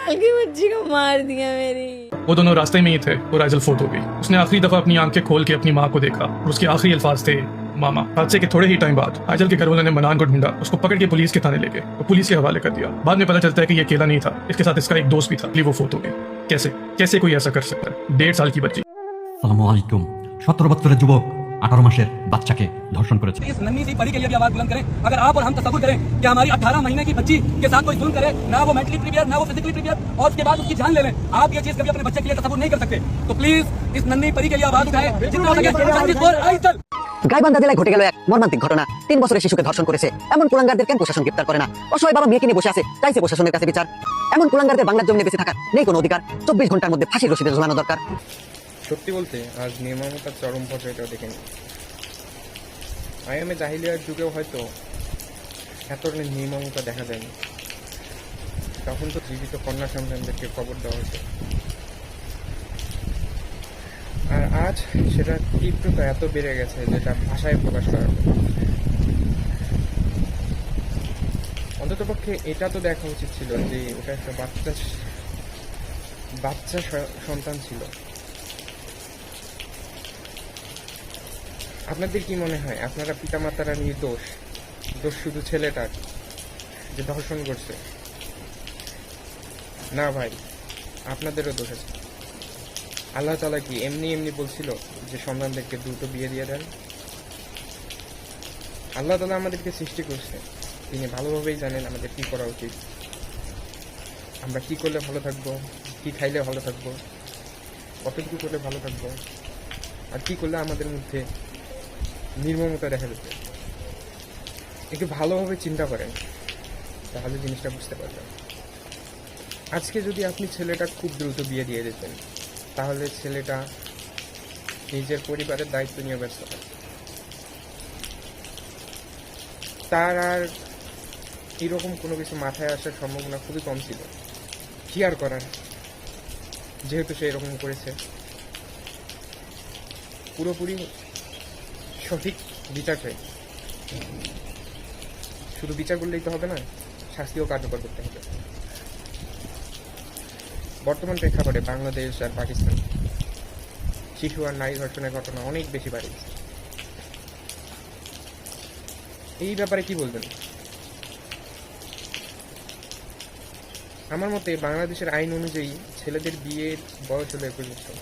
साल की बच्ची को मार दिया मेरी। वो दोनों रास्ते में ही थे और आइजल फोत हो गई। उसने आखिरी दफा अपनी आंखें खोल के अपनी माँ को देखा और उसके आखिरी अल्फाज थे मामा। हादसे के थोड़े ही टाइम बाद आइजल के घर वालों ने मनान को ढूंढा, उसको पकड़ के पुलिस के थाने ले गए और पुलिस के हवाले कर दिया। बाद में पता चलता है कि ये अकेला नहीं था, इसके साथ इसका एक दोस्त भी था, इसलिए वो फोत हो गई। कैसे कैसे कोई ऐसा कर सकता है? 1.5 साल की बच्ची। আসসালামু আলাইকুম। 17 বছরের যুবক 18 মাসের বাচ্চাকে ধর্ষণ করেছে। इस नन्ही सी परी के लिए भी आवाज बुलंद करें। अगर आप और हम तसव्वुर करें कि हमारी 18 महीने की बच्ची के साथ कोई जुल्म करे, ना वो मेंटली प्रिपेयर ना वो फिजिकली प्रिपेयर, और उसके बाद उसकी जान ले लें, आप ये चीज कभी अपने बच्चे के लिए तसव्वुर नहीं कर सकते। तो प्लीज इस नन्ही परी के लिए आवाज उठाएं, जितना हो सके जस्टिस फॉर आइजल। গাইবান্ধা জেলায় ঘটে গেল এক মর্মান্তিক ঘটনা। 3 বছরের শিশুকে ধর্ষণ করেছে এমন কুলাঙ্গারদের কেন প্রশাসন গ্রেফতার করে না? অসহায় বাবা মেয়েকে নিয়ে বসে আছে, চাইছে প্রশাসনের কাছে বিচার। এমন কুলাঙ্গারদের বাংলার জমিনে বেঁচে থাকার নেই কোনো অধিকার। 24 ঘন্টার মধ্যে ফাঁসির রশিদে ঝুলানো দরকার। সত্যি বলতে আজ নির্মমতার চরম পর্যায়টাও দেখেনি। আইএমএ জাহিলিয়ার যুগেও হয়তো এত নির্মমতা দেখা যায়নি। তখন তো জীবিত কন্যা সন্তানদেরকে কবর দেওয়া হতো, আর আজ সেটা তীব্রতা এত বেড়ে গেছে যেটা ভাষায় প্রকাশ করা যায়। অন্ততপক্ষে এটা তো দেখা উচিত ছিল যে ওটা একটা বাচ্চা সন্তান ছিল। আপনাদের কি মনে হয় আপনারা পিতামাতারা নির্দোষ? দোষ শুধু ছেলেটার যে ধর্ষণ করছে? না ভাই, আপনাদেরও দোষ আছে। আল্লাহ তাআলা কি এমনি বলছিল যে সন্তানদেরকে দ্রুত বিয়ে দিয়ে দেন? আল্লাহ তাআলা আমাদেরকে সৃষ্টি করছে, তিনি ভালোভাবেই জানেন আমাদের কি করা উচিত, আমরা কি করলে ভালো থাকবো, কি খাইলে ভালো থাকবো, কতটুকু করলে ভালো থাকবো, আর কি করলে আমাদের মধ্যে নির্মমতা দেখা যেত। একটু ভালোভাবে চিন্তা করেন, তাহলে জিনিসটা বুঝতে পারবেন। আজকে যদি আপনি ছেলেটা খুব দ্রুত বিয়ে দিয়ে দিতেন, তাহলে ছেলেটা নিজের পরিবারের দায়িত্ব নিয়ে ব্যস্ত হয়, তার আর এরকম কোনো কিছু মাথায় আসার সম্ভাবনা খুবই কম ছিল। কি আর করার, যেহেতু সে এরকম করেছে। পুরোপুরি সঠিক বিচার চাই। শুধু বিচার করলেই তো হবে না, শাস্তিও কার্যকর করতে হবে। বর্তমান প্রেক্ষাপটে বাংলাদেশ আর পাকিস্তান শিশু আর নারী ধর্ষণের ঘটনা অনেক বেশি বাড়ে গেছে। এই ব্যাপারে কি বলবেন? আমার মতে বাংলাদেশের আইন অনুযায়ী ছেলেদের বিয়ের বয়স হলো 21 বছর।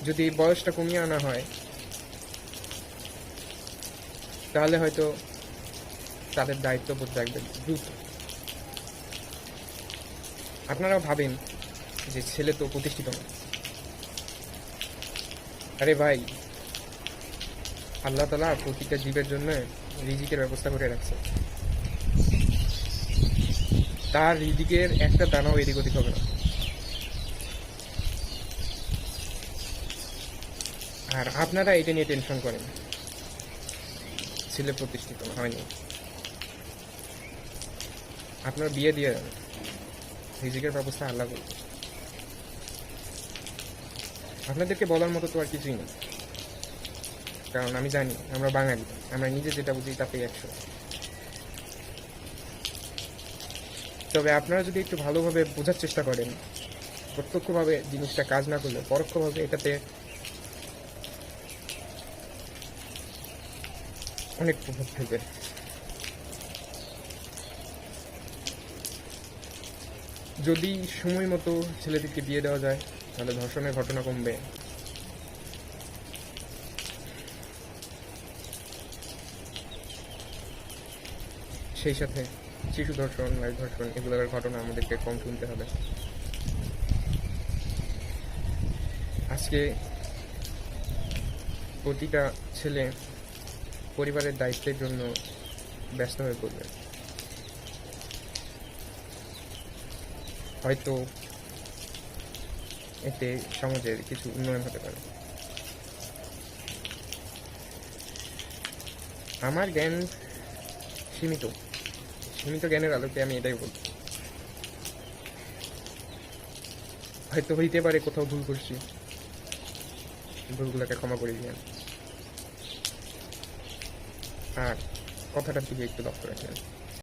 যদি এই বয়সটা কমিয়ে আনা হয় তাহলে হয়তো তাদের দায়িত্ববোধ জাগবে দ্রুত। আপনারাও ভাবেন যে ছেলে তো প্রতিষ্ঠিত না। আরে ভাই, আল্লাহ তাআলা প্রতিটা জীবের জন্য রিজিকের ব্যবস্থা করে রাখছে। তার রিজিকের একটা দানাও এদিক ওদিক হবে না। আর আপনারা এটা নিয়ে টেনশন করেন, ছেলে প্রতিষ্ঠিত হয়নি, আপনার বিয়ে দিয়ে দেন, রিজিকের ব্যবস্থা আল্লাহ করবে। আপনাদেরকে বলার মতো তো আর কিছুই নেই, কারণ আমি জানি আমরা বাঙালি, আমরা নিজে যেটা বুঝি তাতেই 100। তবে আপনারা যদি একটু ভালোভাবে বোঝার চেষ্টা করেন, প্রত্যক্ষভাবে জিনিসটা কাজ না করলে পরোক্ষভাবে এটাতে অনেক প্রভাব ফেলবে। যদি সময় মতো ছেলেদেরকে বিয়ে দেওয়া যায় তাহলে ধর্ষণের ঘটনা কমবে। সেই সাথে শিশু ধর্ষণ, নারী ধর্ষণ এগুলোর ঘটনা আমাদেরকে কম শুনতে হবে। আজকে প্রতিটা ছেলে পরিবারের দায়িত্বের জন্য ব্যস্ত হয়ে পড়বে। হয়তো এতে সমাজের কিছু উন্নয়ন হতে পারে। আমার জ্ঞান সীমিত জ্ঞানের আলোকে আমি এটাই বলব। হয়তো হইতে পারে কোথাও ভুল করছি, ভুলগুলোকে ক্ষমা করে দিন। আর কথাটার দিকে একটু লক্ষ্য রাখবেন।